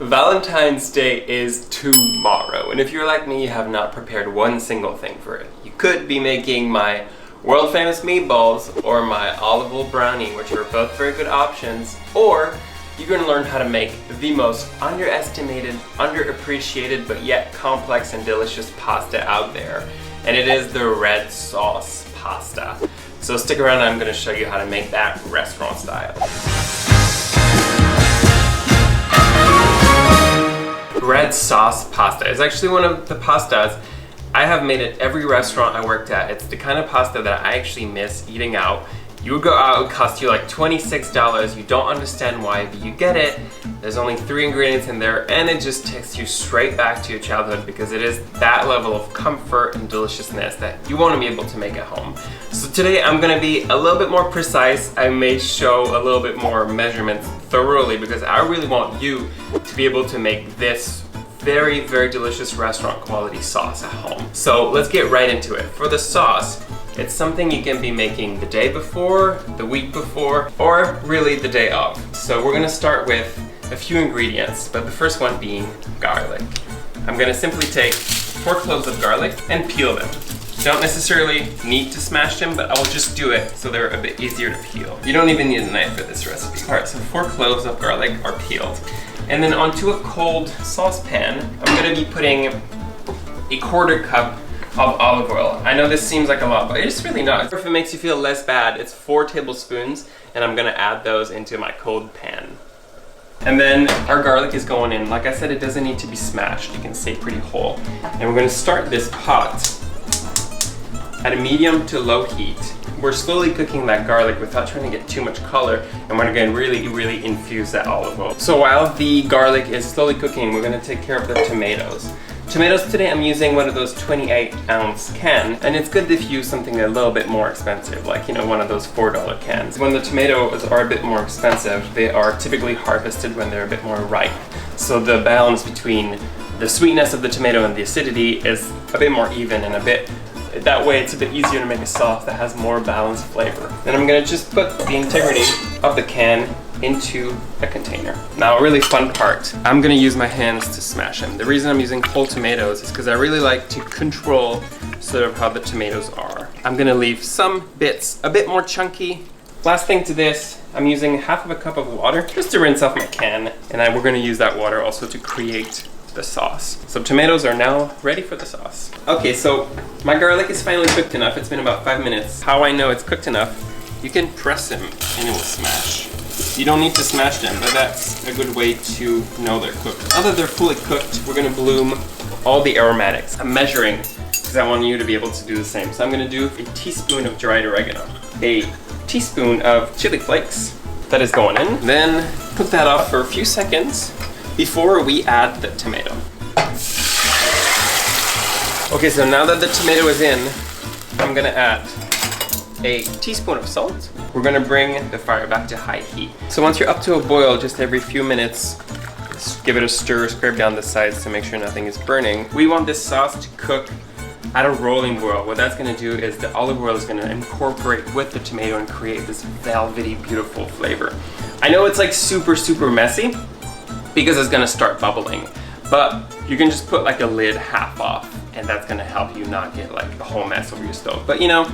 Valentine's Day is tomorrow, and if you're like me, you have not prepared one single thing for it. You could be making my world famous meatballs or my olive oil brownie, which are both very good options, or you're going to learn how to make the most underestimated, underappreciated, but yet complex and delicious pasta out there, and it is the red sauce pasta. So stick around, I'm going to show you how to make that restaurant style. Red sauce pasta is actually one of the pastas I have made at every restaurant I worked at. It's the kind of pasta that I actually miss eating out. You would go out, it would cost you like $26. You don't understand why, but you get it. There's only 3 ingredients in there, and it just takes you straight back to your childhood because it is that level of comfort and deliciousness that you want to be able to make at home. So today I'm going to be a little bit more precise. I may show a little bit more measurements thoroughly because I really want you to be able to make this very, very delicious restaurant quality sauce at home. So let's get right into it. For the sauce, it's something you can be making the day before, the week before, or really the day of. So we're gonna start with a few ingredients, but the first one being garlic. I'm gonna simply take 4 cloves of garlic and peel them. You don't necessarily need to smash them, but I will just do it so they're a bit easier to peel. You don't even need a knife for this recipe. All right, so 4 cloves of garlic are peeled. And then onto a cold saucepan, I'm gonna be putting a 1/4 cup of olive oil. I know this seems like a lot, but it's really not. If it makes you feel less bad, it's 4 tablespoons, and I'm gonna add those into my cold pan. And then our garlic is going in. Like I said, it doesn't need to be smashed. You can stay pretty whole. And we're gonna start this pot at a medium to low heat. We're slowly cooking that garlic without trying to get too much color, and we're gonna really infuse that olive oil. So while the garlic is slowly cooking, we're gonna take care of the tomatoes. Tomatoes today, I'm using one of those 28-ounce cans, and it's good if you use something a little bit more expensive, like, you know, one of those $4 cans. When the tomatoes are a bit more expensive, they are typically harvested when they're a bit more ripe. So the balance between the sweetness of the tomato and the acidity is a bit more even, and that way it's a bit easier to make a sauce that has more balanced flavor. Then I'm gonna just put the integrity of the can into a container. Now a really fun part, I'm gonna use my hands to smash them. The reason I'm using whole tomatoes is because I really like to control sort of how the tomatoes are. I'm gonna leave some bits a bit more chunky. Last thing to this, I'm using 1/2 cup of water just to rinse off my can, and we're gonna use that water also to create the sauce. So tomatoes are now ready for the sauce. Okay, so my garlic is finally cooked enough. It's been about 5 minutes. How I know it's cooked enough, you can press them and it will smash. You don't need to smash them, but that's a good way to know they're cooked. Now that they're fully cooked, we're gonna bloom all the aromatics. I'm measuring because I want you to be able to do the same. So I'm gonna do a teaspoon of dried oregano, a teaspoon of chili flakes. That is going in. Then put that off for a few seconds before we add the tomato. Okay, so now that the tomato is in, I'm gonna add a teaspoon of salt. We're gonna bring the fire back to high heat. So once you're up to a boil, just every few minutes, just give it a stir, scrape down the sides to make sure nothing is burning. We want this sauce to cook at a rolling boil. What that's gonna do is the olive oil is gonna incorporate with the tomato and create this velvety, beautiful flavor. I know it's like super messy because it's gonna start bubbling, but you can just put like a lid half off, and that's gonna help you not get like a whole mess over your stove. But you know,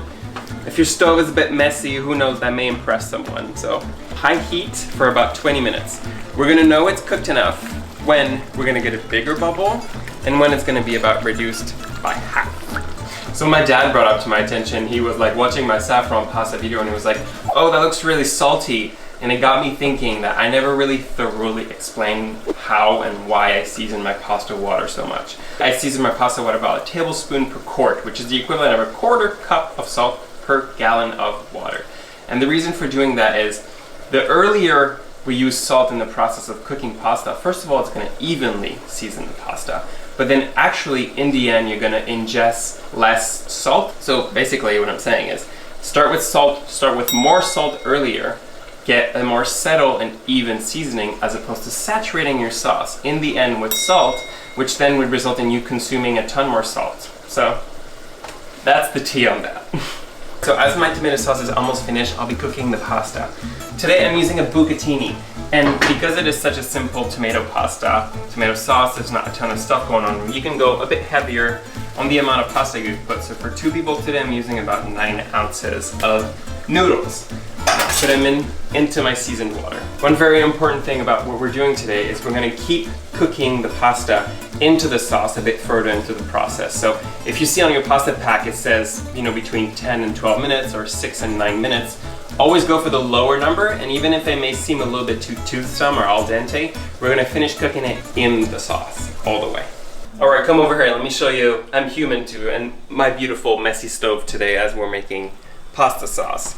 if your stove is a bit messy, who knows, that may impress someone. So high heat for about 20 minutes. We're gonna know it's cooked enough when we're gonna get a bigger bubble and when it's gonna be about reduced by half. So my dad brought up to my attention, he was like watching my saffron pasta video and he was like, oh, that looks really salty. And it got me thinking that I never really thoroughly explained how and why I season my pasta water so much. I season my pasta water about 1 tablespoon per quart, which is the equivalent of a 1/4 cup of salt per gallon of water. And the reason for doing that is the earlier we use salt in the process of cooking pasta, first of all, it's gonna evenly season the pasta. But then actually in the end, you're gonna ingest less salt. So basically what I'm saying is start with more salt earlier, get a more settled and even seasoning as opposed to saturating your sauce in the end with salt, which then would result in you consuming a ton more salt. So that's the tea on that. So as my tomato sauce is almost finished, I'll be cooking the pasta. Today I'm using a bucatini, and because it is such a simple tomato pasta, tomato sauce, there's not a ton of stuff going on, you can go a bit heavier on the amount of pasta you put. So for 2 people today, I'm using about 9 ounces of noodles. Put them into my seasoned water. One very important thing about what we're doing today is we're gonna keep cooking the pasta into the sauce a bit further into the process. So if you see on your pasta pack, it says, between 10 and 12 minutes or 6 and 9 minutes, always go for the lower number, and even if it may seem a little bit too toothsome or al dente, we're gonna finish cooking it in the sauce all the way. All right, come over here, let me show you, I'm human too, and my beautiful messy stove today as we're making pasta sauce.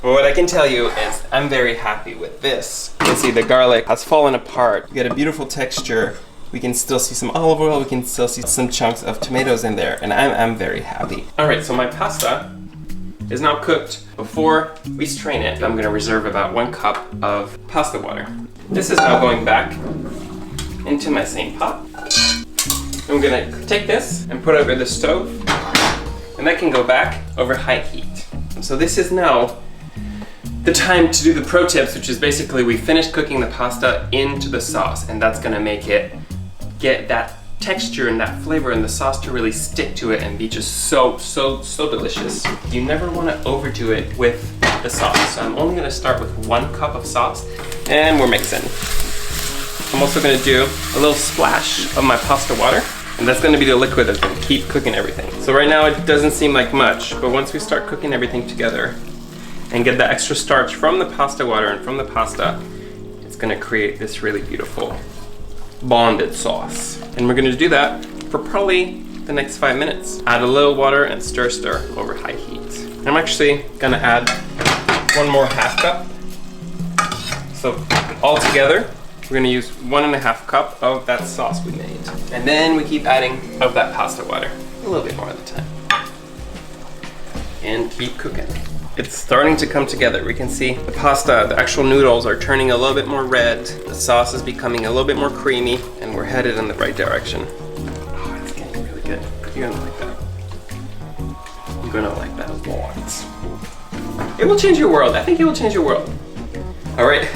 But what I can tell you is I'm very happy with this. You can see the garlic has fallen apart. We get a beautiful texture. We can still see some olive oil. We can still see some chunks of tomatoes in there, and I'm very happy. All right, so my pasta is now cooked. Before we strain it, I'm gonna reserve about 1 cup of pasta water. This is now going back into my same pot. I'm gonna take this and put it over the stove, and that can go back over high heat. So this is now the time to do the pro tips, which is basically we finish cooking the pasta into the sauce, and that's gonna make it get that texture and that flavor and the sauce to really stick to it and be just so delicious. You never wanna overdo it with the sauce. So I'm only gonna start with 1 cup of sauce, and we're mixing. I'm also gonna do a little splash of my pasta water, and that's gonna be the liquid that's gonna keep cooking everything. So right now it doesn't seem like much, but once we start cooking everything together and get the extra starch from the pasta water and from the pasta, it's gonna create this really beautiful bonded sauce. And we're gonna do that for probably the next 5 minutes. Add a little water and stir over high heat. I'm actually gonna add 1 more half cup. So all together, we're gonna use 1.5 cup of that sauce we made. And then we keep adding of that pasta water, a little bit more at the time. And keep cooking. It's starting to come together. We can see the pasta, the actual noodles are turning a little bit more red. The sauce is becoming a little bit more creamy, and we're headed in the right direction. Oh, it's getting really good. You're gonna like that. You're gonna like that a lot. It will change your world. I think it will change your world. All right,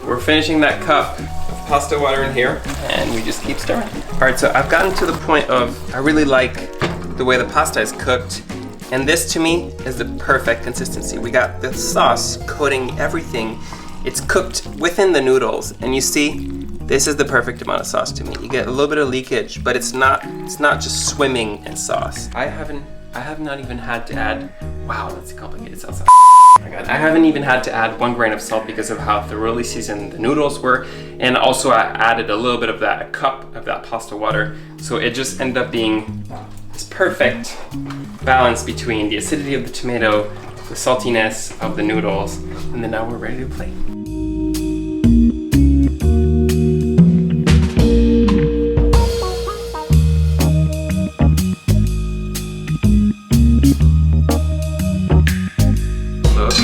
we're finishing that cup of pasta water in here, and we just keep stirring. All right, so I've gotten to the point of, I really like the way the pasta is cooked. And this to me is the perfect consistency. We got the sauce coating everything. It's cooked within the noodles, and you see, this is the perfect amount of sauce to me. You get a little bit of leakage, but it's not just swimming in sauce. I have not even had to add, wow, that's complicated sauce. Oh my God. I haven't even had to add 1 grain of salt because of how thoroughly seasoned the noodles were. And also I added a little bit of that, a cup of that pasta water. So it just ended up being this perfect balance between the acidity of the tomato, the saltiness of the noodles, and then now we're ready to plate. Look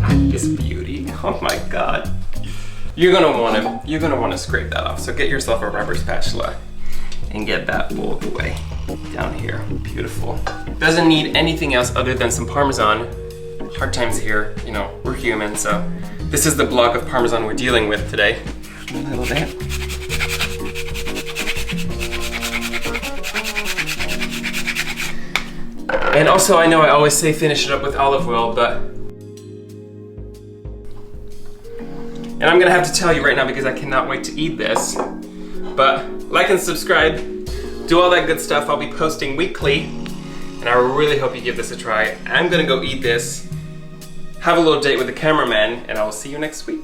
at this beauty. Oh my God. You're gonna wanna scrape that off. So get yourself a rubber spatula and get that pulled away down here. Beautiful. Doesn't need anything else other than some Parmesan. Hard times here, we're human, so this is the block of Parmesan we're dealing with today. A little bit. And also, I know I always say finish it up with olive oil, but and I'm gonna have to tell you right now because I cannot wait to eat this. But like and subscribe, do all that good stuff. I'll be posting weekly, and I really hope you give this a try. I'm gonna go eat this, have a little date with the cameraman, and I will see you next week.